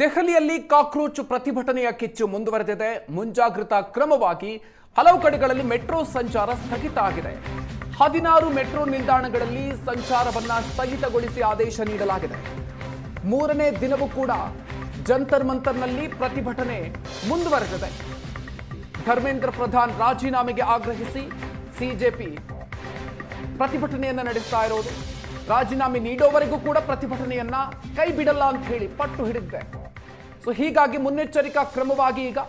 ದೆಹಲಿಯಲ್ಲಿ ಕಾಕ್ರೋಚ್ ಪ್ರತಿಭಟನೆಯ ಕಿಚ್ಚು ಮುಂದುವರೆದಿದೆ. ಮುಂಜಾಗ್ರತಾ ಕ್ರಮವಾಗಿ ಹಲವು ಕಡೆಗಳಲ್ಲಿ ಮೆಟ್ರೋ ಸಂಚಾರ ಸ್ಥಗಿತ ಆಗಿದೆ. 16 ಮೆಟ್ರೋ ನಿಲ್ದಾಣಗಳಲ್ಲಿ ಸಂಚಾರವನ್ನ ಸ್ಥಗಿತಗೊಳಿಸಿ ಆದೇಶ ನೀಡಲಾಗಿದೆ. ಮೂರನೇ ದಿನವೂ ಕೂಡ ಜಂತರ್ ಮಂತರ್ನಲ್ಲಿ ಪ್ರತಿಭಟನೆ ಮುಂದುವರೆದಿದೆ. ಧರ್ಮೇಂದ್ರ ಪ್ರಧಾನ್ ರಾಜೀನಾಮೆಗೆ ಆಗ್ರಹಿಸಿ ಸಿಜೆಪಿ ಪ್ರತಿಭಟನೆಯನ್ನ ನಡೆಸ್ತಾ ಇರೋದು. ರಾಜೀನಾಮೆ ನೀಡೋವರೆಗೂ ಕೂಡ ಪ್ರತಿಭಟನೆಯನ್ನ ಕೈ ಬಿಡಲ್ಲ ಅಂತ ಹೇಳಿ ಪಟ್ಟು ಹಿಡಿದಿದೆ. ಸೊ ಹೀಗಾಗಿ ಮುನ್ನೆಚ್ಚರಿಕಾ ಕ್ರಮವಾಗಿ ಈಗ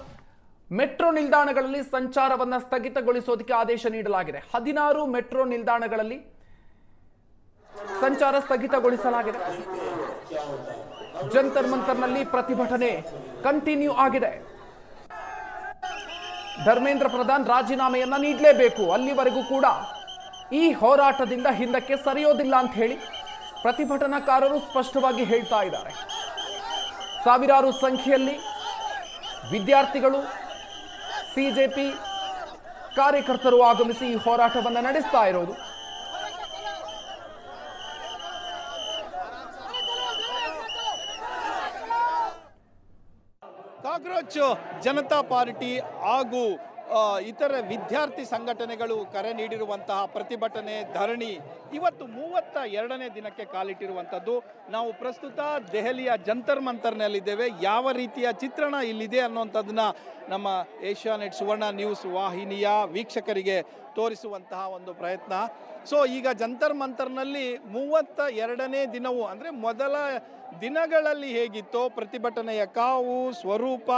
ಮೆಟ್ರೋ ನಿಲ್ದಾಣಗಳಲ್ಲಿ ಸಂಚಾರವನ್ನ ಸ್ಥಗಿತಗೊಳಿಸೋದಕ್ಕೆ ಆದೇಶ ನೀಡಲಾಗಿದೆ. 16 ಮೆಟ್ರೋ ನಿಲ್ದಾಣಗಳಲ್ಲಿ ಸಂಚಾರ ಸ್ಥಗಿತಗೊಳಿಸಲಾಗಿದೆ. ಜಂತರ್ ಮಂತರ್ನಲ್ಲಿ ಪ್ರತಿಭಟನೆ ಕಂಟಿನ್ಯೂ ಆಗಿದೆ. ಧರ್ಮೇಂದ್ರ ಪ್ರಧಾನ್ ರಾಜೀನಾಮೆಯನ್ನ ನೀಡಲೇಬೇಕು, ಅಲ್ಲಿವರೆಗೂ ಕೂಡ ಈ ಹೋರಾಟದಿಂದ ಹಿಂದಕ್ಕೆ ಸರಿಯೋದಿಲ್ಲ ಅಂತ ಹೇಳಿ ಪ್ರತಿಭಟನಾಕಾರರು ಸ್ಪಷ್ಟವಾಗಿ ಹೇಳ್ತಾ ಇದ್ದಾರೆ. ಸಾವಿರಾರು ಸಂಖ್ಯೆಯಲ್ಲಿ ವಿದ್ಯಾರ್ಥಿಗಳು, ಸಿಜೆಪಿ ಕಾರ್ಯಕರ್ತರು ಆಗಮಿಸಿ ಈ ಹೋರಾಟವನ್ನು ನಡೆಸ್ತಾ ಇರೋದು. ಕಾಕ್ರೋಚ್ ಜನತಾ ಪಾರ್ಟಿ ಹಾಗೂ ಇತರ ವಿದ್ಯಾರ್ಥಿ ಸಂಘಟನೆಗಳು ಕರೆ ನೀಡಿರುವಂತಹ ಪ್ರತಿಭಟನೆ ಧರಣಿ ಇವತ್ತು 32ನೇ ದಿನಕ್ಕೆ ಕಾಲಿಟ್ಟಿರುವಂಥದ್ದು. ನಾವು ಪ್ರಸ್ತುತ ದೆಹಲಿಯ ಜಂತರ್ ಮಂತರ್ನಲ್ಲಿದ್ದೇವೆ. ಯಾವ ರೀತಿಯ ಚಿತ್ರಣ ಇಲ್ಲಿದೆ ಅನ್ನುವಂಥದ್ದನ್ನ ನಮ್ಮ ಏಷ್ಯಾನೆಟ್ ಸುವರ್ಣ ನ್ಯೂಸ್ ವಾಹಿನಿಯ ವೀಕ್ಷಕರಿಗೆ ತೋರಿಸುವಂತಹ ಒಂದು ಪ್ರಯತ್ನ. ಸೊ ಈಗ ಜಂತರ್ ಮಂತರ್ನಲ್ಲಿ 32ನೇ ದಿನವೂ ಅಂದರೆ ಮೊದಲ ದಿನಗಳಲ್ಲಿ ಹೇಗಿತ್ತೋ ಪ್ರತಿಭಟನೆಯ ಕಾವು ಸ್ವರೂಪ,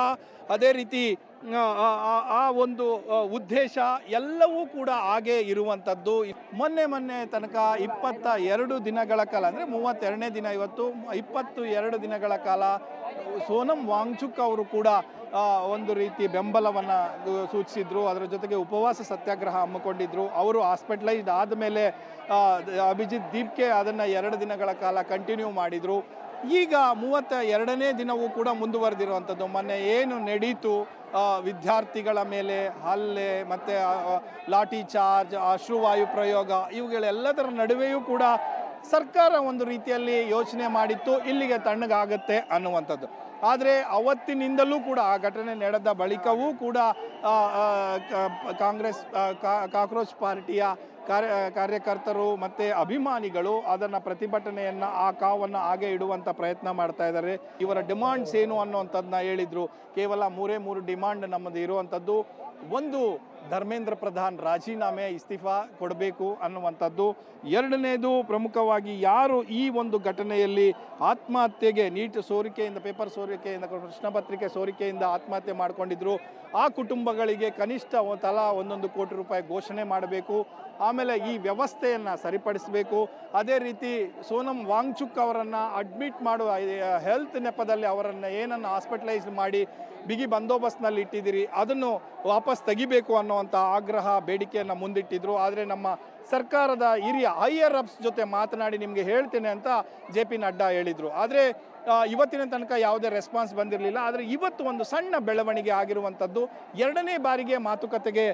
ಅದೇ ರೀತಿ ಆ ಒಂದು ಉದ್ದೇಶ ಎಲ್ಲವೂ ಕೂಡ ಹಾಗೆ ಇರುವಂಥದ್ದು. ಮೊನ್ನೆ ತನಕ 22 ದಿನಗಳ ಕಾಲ ಅಂದರೆ 32ನೇ ದಿನ ಇವತ್ತು, 22 ದಿನಗಳ ಕಾಲ ಸೋನಂ ವಾಂಗ್ಚುಕ್ ಅವರು ಕೂಡ ಒಂದು ರೀತಿ ಬೆಂಬಲವನ್ನು ಸೂಚಿಸಿದ್ರು. ಅದರ ಜೊತೆಗೆ ಉಪವಾಸ ಸತ್ಯಾಗ್ರಹ ಹಮ್ಮಿಕೊಂಡಿದ್ರು. ಅವರು ಹಾಸ್ಪಿಟಲೈಸ್ಡ್ ಆದಮೇಲೆ ಅಭಿಜಿತ್ ದೀಪ್ಗೆ ಅದನ್ನು 2 ದಿನಗಳ ಕಾಲ ಕಂಟಿನ್ಯೂ ಮಾಡಿದರು. ಈಗ 32ನೇ ದಿನವೂ ಕೂಡ ಮುಂದುವರೆದಿರುವಂಥದ್ದು. ಮೊನ್ನೆ ಏನು ನಡೀತು, ವಿದ್ಯಾರ್ಥಿಗಳ ಮೇಲೆ ಹಲ್ಲೆ ಮತ್ತು ಲಾಠಿ ಚಾರ್ಜ್, ಅಶ್ರುವಾಯು ಪ್ರಯೋಗ, ಇವುಗಳೆಲ್ಲದರ ನಡುವೆಯೂ ಕೂಡ ಸರ್ಕಾರ ಒಂದು ರೀತಿಯಲ್ಲಿ ಯೋಚನೆ ಮಾಡಿತ್ತು ಇಲ್ಲಿಗೆ ತಣ್ಣಗಾಗತ್ತೆ ಅನ್ನುವಂಥದ್ದು. ಆದರೆ ಅವತ್ತಿನಿಂದಲೂ ಕೂಡ ಆ ಘಟನೆ ನಡೆದ ಬಳಿಕವೂ ಕೂಡ ಕಾಕ್ರೋಚ್ ಪಾರ್ಟಿಯ ಕಾರ್ಯಕರ್ತರು ಮತ್ತು ಅಭಿಮಾನಿಗಳು ಅದನ್ನು ಪ್ರತಿಭಟನೆಯನ್ನು ಆ ಕಾವನ್ನು ಹಾಗೆ ಇಡುವಂಥ ಪ್ರಯತ್ನ ಮಾಡ್ತಾ ಇದ್ದಾರೆ. ಇವರ ಡಿಮಾಂಡ್ಸ್ ಏನು ಅನ್ನುವಂಥದ್ದನ್ನ ಹೇಳಿದರು. ಕೇವಲ 3 ಡಿಮಾಂಡ್ ನಮ್ಮದು ಇರುವಂಥದ್ದು. ಒಂದು, ಧರ್ಮೇಂದ್ರ ಪ್ರಧಾನ್ ರಾಜೀನಾಮೆ ಇಸ್ತೀಫಾ ಕೊಡಬೇಕು ಅನ್ನುವಂಥದ್ದು. ಎರಡನೇದು, ಪ್ರಮುಖವಾಗಿ ಯಾರು ಈ ಒಂದು ಘಟನೆಯಲ್ಲಿ ಆತ್ಮಹತ್ಯೆಗೆ ನೀಟ್ ಸೋರಿಕೆಯಿಂದ, ಪೇಪರ್ ಸೋರಿಕೆಯಿಂದ, ಪ್ರಶ್ನೆ ಪತ್ರಿಕೆ ಸೋರಿಕೆಯಿಂದ ಆತ್ಮಹತ್ಯೆ ಮಾಡಿಕೊಂಡಿದ್ರು, ಆ ಕುಟುಂಬಗಳಿಗೆ ಕನಿಷ್ಠ ತಲಾ 1 ಕೋಟಿ ರೂಪಾಯಿ ಘೋಷಣೆ ಮಾಡಬೇಕು. ಆಮೇಲೆ ಈ ವ್ಯವಸ್ಥೆಯನ್ನು ಸರಿಪಡಿಸಬೇಕು. ಅದೇ ರೀತಿ ಸೋನಂ ವಾಂಗ್ಚುಕ್ ಅವರನ್ನು ಅಡ್ಮಿಟ್ ಮಾಡುವ ಹೆಲ್ತ್ ನೆಪದಲ್ಲಿ ಅವರನ್ನು ಏನನ್ನು ಹಾಸ್ಪಿಟಲೈಸ್ ಮಾಡಿ ಬಿಗಿ ಬಂದೋಬಸ್ತ್ನಲ್ಲಿ ಇಟ್ಟಿದ್ದೀರಿ, ಅದನ್ನು ವಾಪಸ್ ತೆಗಿಬೇಕು ಅನ್ನುವಂಥ ಆಗ್ರಹ ಬೇಡಿಕೆಯನ್ನು ಮುಂದಿಟ್ಟಿದ್ರು. ಆದರೆ ನಮ್ಮ ಸರ್ಕಾರದ ಹಿರಿಯ ಹೈಯರ್ ಅಪ್ಸ್ ಜೊತೆ ಮಾತನಾಡಿ ನಿಮಗೆ ಹೇಳ್ತೇನೆ ಅಂತ JP ನಡ್ಡಾ ಹೇಳಿದರು. ಆದರೆ ಇವತ್ತಿನ ತನಕ ಯಾವುದೇ ರೆಸ್ಪಾನ್ಸ್ ಬಂದಿರಲಿಲ್ಲ. ಆದರೆ ಇವತ್ತು ಒಂದು ಸಣ್ಣ ಬೆಳವಣಿಗೆ ಆಗಿರುವಂಥದ್ದು. 2ನೇ ಬಾರಿಗೆ ಮಾತುಕತೆಗೆ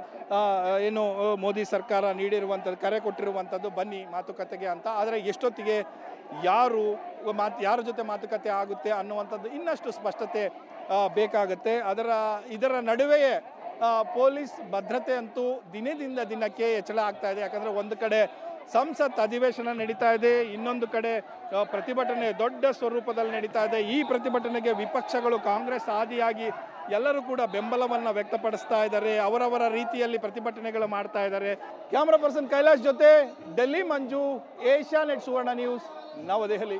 ಏನು ಮೋದಿ ಸರ್ಕಾರ ನೀಡಿರುವಂಥದ್ದು, ಕರೆ ಕೊಟ್ಟಿರುವಂಥದ್ದು, ಬನ್ನಿ ಮಾತುಕತೆಗೆ ಅಂತ. ಆದರೆ ಎಷ್ಟೊತ್ತಿಗೆ ಯಾರ ಜೊತೆ ಮಾತುಕತೆ ಆಗುತ್ತೆ ಅನ್ನುವಂಥದ್ದು ಇನ್ನಷ್ಟು ಸ್ಪಷ್ಟತೆ ಬೇಕಾಗುತ್ತೆ. ಇದರ ನಡುವೆಯೇ ಪೊಲೀಸ್ ಭದ್ರತೆ ಅಂತೂ ದಿನದಿಂದ ದಿನಕ್ಕೆ ಹೆಚ್ಚಳ ಆಗ್ತಾ ಇದೆ. ಯಾಕಂದರೆ ಒಂದು ಕಡೆ ಸಂಸತ್ ಅಧಿವೇಶನ ನಡೀತಾ ಇದೆ, ಇನ್ನೊಂದು ಕಡೆ ಪ್ರತಿಭಟನೆ ದೊಡ್ಡ ಸ್ವರೂಪದಲ್ಲಿ ನಡೀತಾ ಇದೆ. ಈ ಪ್ರತಿಭಟನೆಗೆ ವಿಪಕ್ಷಗಳು, ಕಾಂಗ್ರೆಸ್ ಆದಿಯಾಗಿ ಎಲ್ಲರೂ ಕೂಡ ಬೆಂಬಲವನ್ನು ವ್ಯಕ್ತಪಡಿಸ್ತಾ ಇದ್ದಾರೆ. ಅವರವರ ರೀತಿಯಲ್ಲಿ ಪ್ರತಿಭಟನೆಗಳು ಮಾಡ್ತಾ ಇದ್ದಾರೆ. ಕ್ಯಾಮ್ರಾ ಪರ್ಸನ್ ಕೈಲಾಶ್ ಜೊತೆ ಡೆಲ್ಲಿ ಮಂಜು, ಏಷ್ಯಾನೆಟ್ ಸುವರ್ಣ ನ್ಯೂಸ್, ನವದೆಹಲಿ.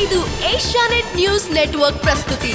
ಇದು ಏಷ್ಯಾನೆಟ್ ನ್ಯೂಸ್ ನೆಟ್ವರ್ಕ್ ಪ್ರಸ್ತುತಿ.